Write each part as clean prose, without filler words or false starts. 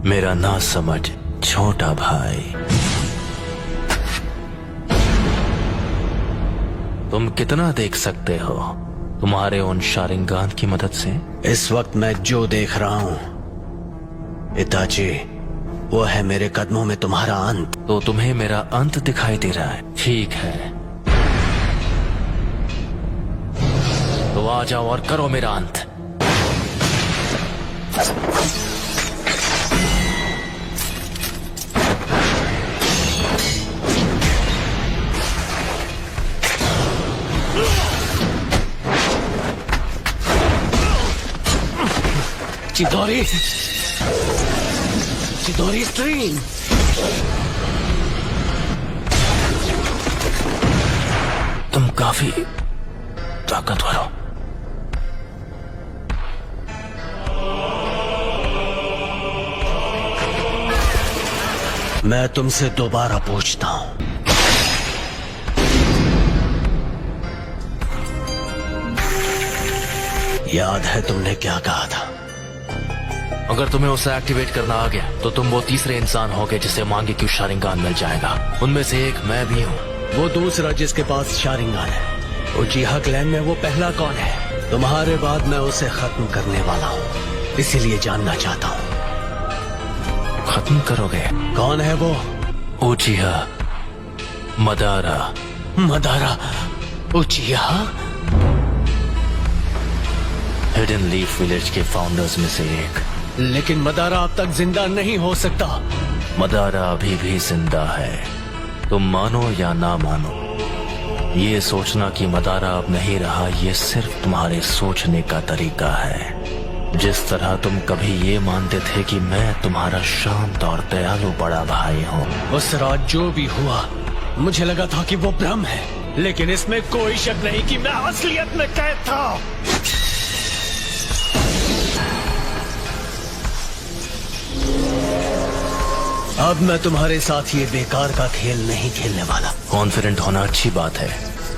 मेरा ना समझ छोटा भाई, तुम कितना देख सकते हो तुम्हारे उन शारिंगान की मदद से? इस वक्त मैं जो देख रहा हूं इताची, वो है मेरे कदमों में तुम्हारा अंत। तो तुम्हें मेरा अंत दिखाई दे रहा है? ठीक है, तो आ जाओ और करो मेरा अंत। चिदोरी, चिदोरी स्ट्रीम। तुम काफी ताकतवर हो। मैं तुमसे दोबारा पूछता हूं, याद है तुमने क्या कहा था? अगर तुम्हें उसे एक्टिवेट करना आ गया तो तुम वो तीसरे इंसान होगे जिसे मांगे क्यों शारिंगान मिल जाएगा। उनमें से एक मैं भी हूँ। वो दूसरा जिसके पास शारिंगान है, उचिहा क्लैन में वो पहला कौन है? तुम्हारे बाद मैं उसे खत्म करने वाला हूँ, इसीलिए जानना चाहता हूँ। खत्म करोगे? कौन है वो? उचिहा Madara. Madara उचिहा? Hidden leaf village के फाउंडर्स में से एक। लेकिन मदारा अब तक जिंदा नहीं हो सकता। मदारा अभी भी जिंदा है, तुम मानो या ना मानो। ये सोचना कि मदारा अब नहीं रहा, ये सिर्फ तुम्हारे सोचने का तरीका है। जिस तरह तुम कभी ये मानते थे कि मैं तुम्हारा शांत और दयालु बड़ा भाई हूँ। उस रात जो भी हुआ, मुझे लगा था कि वो भ्रम है, लेकिन इसमें कोई शक नहीं कि मैं असलियत में कैद था। अब मैं तुम्हारे साथ ये बेकार का खेल नहीं खेलने वाला। कॉन्फिडेंट होना अच्छी बात है,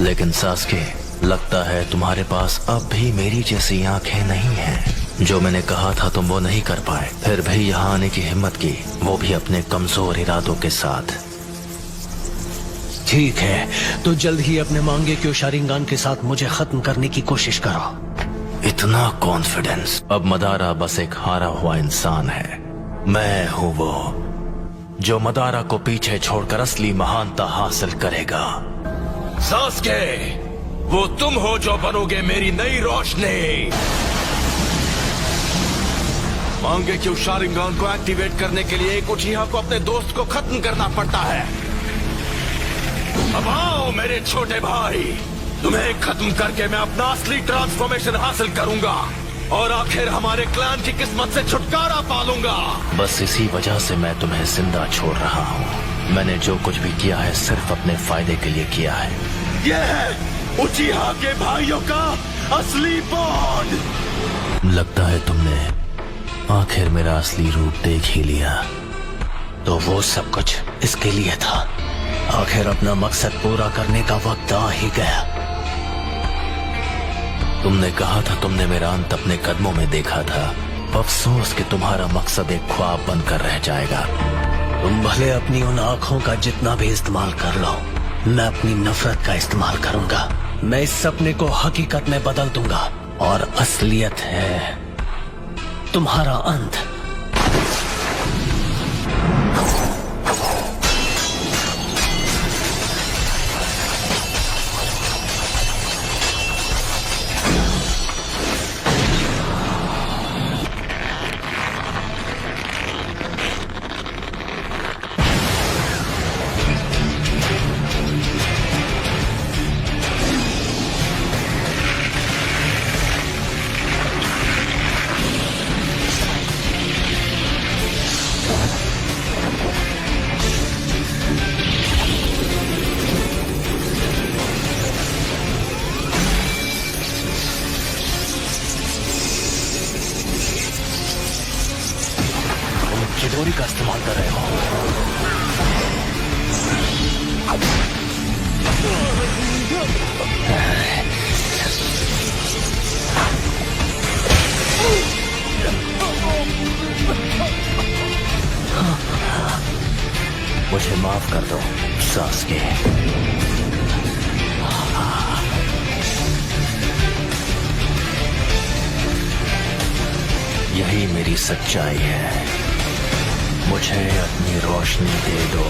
लेकिन सास्के, लगता है तुम्हारे पास अब भी मेरी जैसी आंखें नहीं हैं। जो मैंने कहा था तुम वो नहीं कर पाए, फिर भी यहाँ आने की हिम्मत की, वो भी अपने कमजोर इरादों के साथ। ठीक है, तो जल्द ही अपने मांगे क्यों शारिंगान के साथ मुझे खत्म करने की कोशिश करो। इतना कॉन्फिडेंस? अब मदारा बस एक हारा हुआ इंसान है। मैं हूँ वो जो मदारा को पीछे छोड़कर असली महानता हासिल करेगा। सास्के, वो तुम हो जो बनोगे मेरी नई रोशनी। मांगे क्यों शारिंगान को एक्टिवेट करने के लिए एक उचिहा को अपने दोस्त को खत्म करना पड़ता है। अब आओ मेरे छोटे भाई, तुम्हें खत्म करके मैं अपना असली ट्रांसफॉर्मेशन हासिल करूंगा और आखिर हमारे क्लैन की किस्मत से छुटकारा पालूंगा। बस इसी वजह से मैं तुम्हें जिंदा छोड़ रहा हूँ। मैंने जो कुछ भी किया है सिर्फ अपने फायदे के लिए किया है। यह है उचिहा के भाइयों का असली बॉन्ड। लगता है तुमने आखिर मेरा असली रूप देख ही लिया। तो वो सब कुछ इसके लिए था। आखिर अपना मकसद पूरा करने का वक्त आ ही गया। तुमने कहा था तुमने मेरा अंत अपने कदमों में देखा था। अफसोस कि तुम्हारा मकसद एक ख्वाब बनकर रह जाएगा। तुम भले अपनी उन आंखों का जितना भी इस्तेमाल कर लो, मैं अपनी नफरत का इस्तेमाल करूंगा। मैं इस सपने को हकीकत में बदल दूंगा और असलियत है तुम्हारा अंत। चिदोरी का इस्तेमाल कर रहे हो। मुझे माफ कर दो सास्के। यही मेरी सच्चाई है। मुझे अपनी रोशनी दे दो।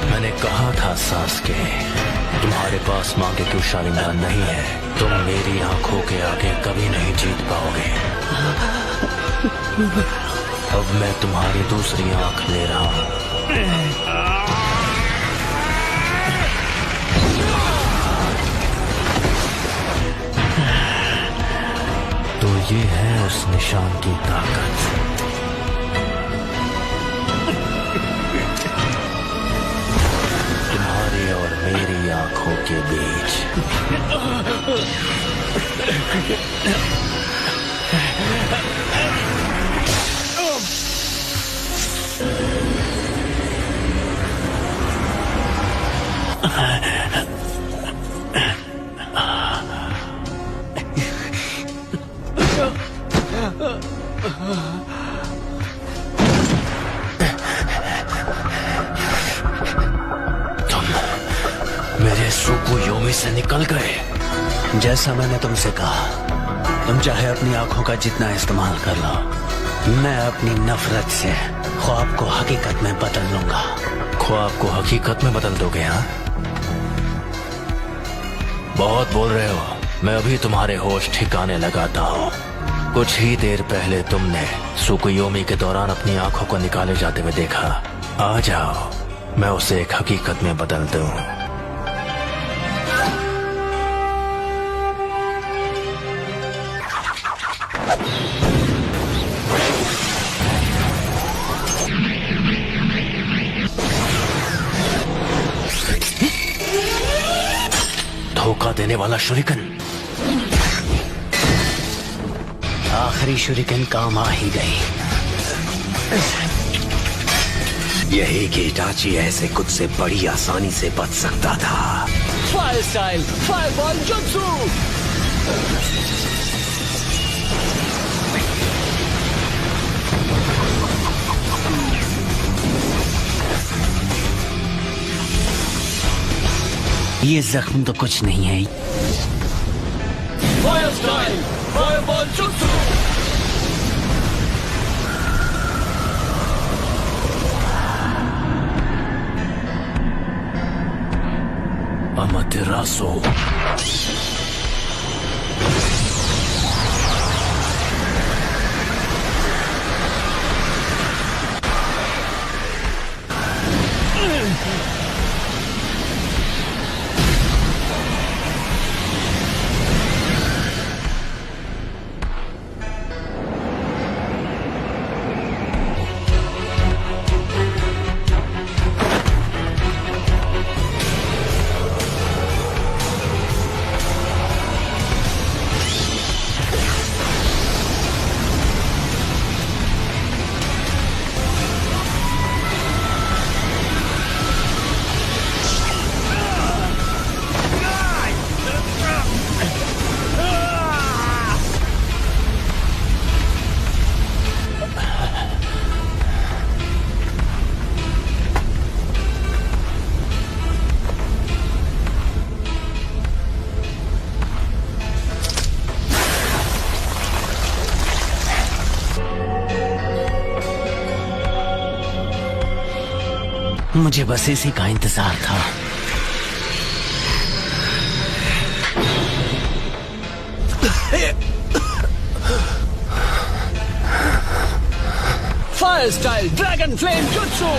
मैंने कहा था सास्के, तुम्हारे पास मांगे क्यों शालिंगान नहीं है। तुम मेरी आंखों के आगे कभी नहीं जीत पाओगे। अब मैं तुम्हारी दूसरी आंख ले रहा हूं। तो ये है उस निशान की ताकत। तुम्हारी और मेरी आंखों के बीच। मेरे सुकुयोमी से निकल गए। जैसा मैंने तुमसे कहा, तुम चाहे अपनी आंखों का जितना इस्तेमाल कर लो, मैं अपनी नफरत से ख्वाब को हकीकत में बदल लूंगा। ख्वाब को हकीकत में बदल दोगे? हाँ, बहुत बोल रहे हो। मैं अभी तुम्हारे होश ठिकाने लगाता हूँ। कुछ ही देर पहले तुमने सुकुयोमी के दौरान अपनी आंखों को निकाले जाते हुए देखा। आ जाओ, मैं उसे एक हकीकत में बदल दूं। धोखा देने वाला शुरिकन। आखिरी शुरिकन काम आ ही गई। यही कि इटाची ऐसे कुछ से बड़ी आसानी से बच सकता था। Fire style fireball jutsu. ये जख्म तो कुछ नहीं है। Fire style fireball jutsu. Amaterasu. मुझे बस इसी का इंतजार था। Fire style dragon flame jutsu.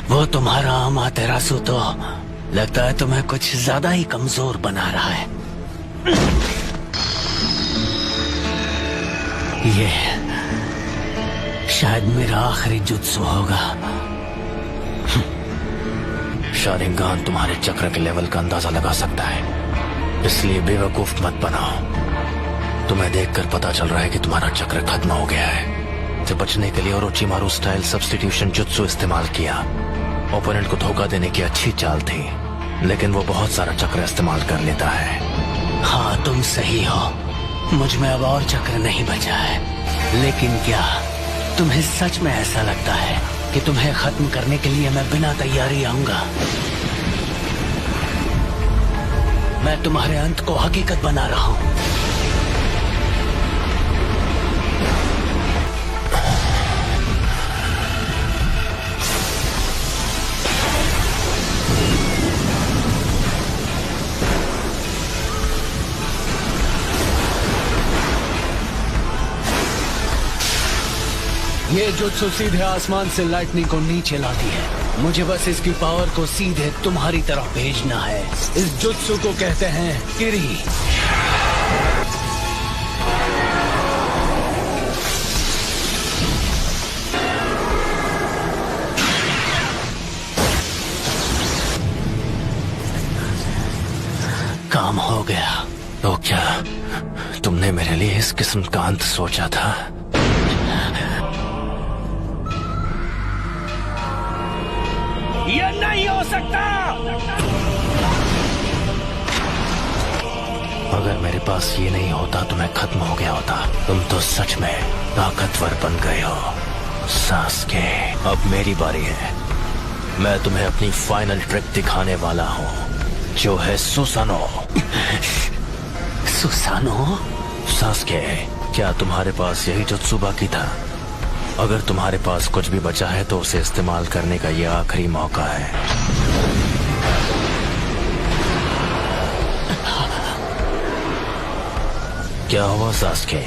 वो तुम्हारा अमातेरासु तो लगता है तुम्हें कुछ ज्यादा ही कमजोर बना रहा है। ये शायद मेरा आखिरी जुत्सु होगा। शालिंगान तुम्हारे चक्र के लेवल का अंदाजा लगा सकता है। इसलिए बेवकूफ मत बनाओ। तुम्हें देखकर पता चल रहा है कि तुम्हारा चक्र खत्म हो गया है। से बचने के लिए ओरोचिमारू स्टाइल सब्स्टिट्यूशन जुत्सु इस्तेमाल किया। ओपोनेंट को धोखा देने की अच्छी चाल थी, लेकिन वो बहुत सारा चक्र इस्तेमाल कर लेता है। हाँ, तुम सही हो। मुझ में अब और चक्र नहीं बचा है। लेकिन क्या तुम्हें सच में ऐसा लगता है कि तुम्हें खत्म करने के लिए मैं बिना तैयारी आऊंगा? मैं तुम्हारे अंत को हकीकत बना रहा हूं। ये जुत्सु सीधे आसमान से लाइटनिंग को नीचे लाती है। मुझे बस इसकी पावर को सीधे तुम्हारी तरफ भेजना है। इस जुत्सु को कहते हैं किरी। काम हो गया। तो क्या तुमने मेरे लिए इस किस्म का अंत सोचा था? ये नहीं हो सकता। अगर मेरे पास ये नहीं होता तो मैं खत्म हो गया होता। तुम तो सच में ताकतवर बन गए हो सास्के। अब मेरी बारी है। मैं तुम्हें अपनी फाइनल ट्रिक दिखाने वाला हूँ, जो है सुसानो। सुसानो? सास्के, क्या तुम्हारे पास यही जुत्सु बाकी था? अगर तुम्हारे पास कुछ भी बचा है तो उसे इस्तेमाल करने का यह आखिरी मौका है। क्या हुआ सास्के?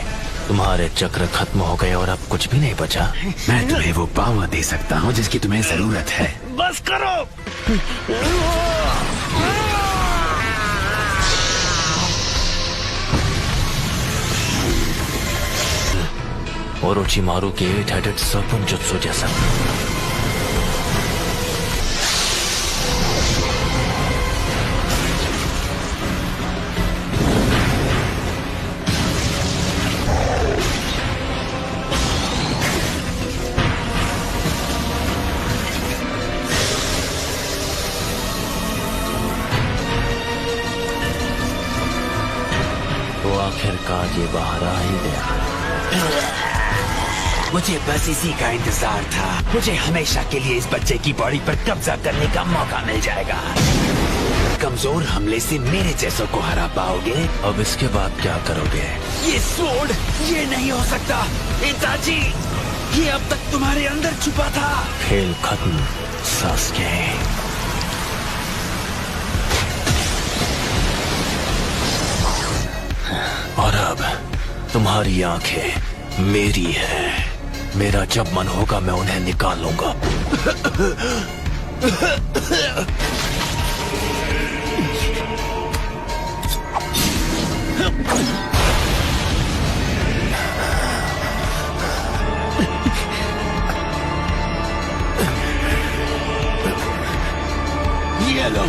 तुम्हारे चक्र खत्म हो गए और अब कुछ भी नहीं बचा? मैं तुम्हें वो पावर दे सकता हूँ जिसकी तुम्हें जरूरत है। बस करो। ओरोचिमारू के 8-headed serpent जुत्सु जैसा। तो आखिरकार ये बाहर आ ही गया। मुझे बस इसी का इंतजार था। मुझे हमेशा के लिए इस बच्चे की बॉडी पर कब्जा करने का मौका मिल जाएगा। कमजोर हमले से मेरे जैसों को हरा पाओगे। अब इसके बाद क्या करोगे? ये स्वॉर्ड, ये नहीं हो सकता। इताची, ये अब तक तुम्हारे अंदर छुपा था। खेल खत्म सास्के। और अब तुम्हारी आंखें मेरी है। मेरा जब मन होगा मैं उन्हें निकाल लूंगा। ये लो।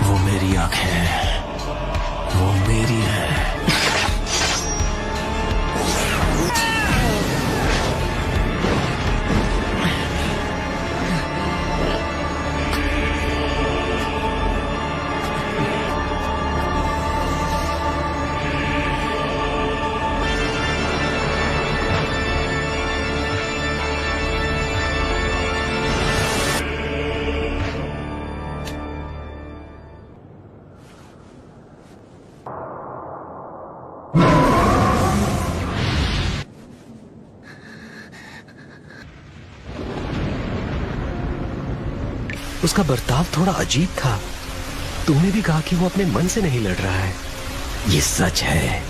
वो मेरी आंखें हैं, वो मेरी है। उसका बर्ताव थोड़ा अजीब था। तुमने भी कहा कि वो अपने मन से नहीं लड़ रहा है। ये सच है।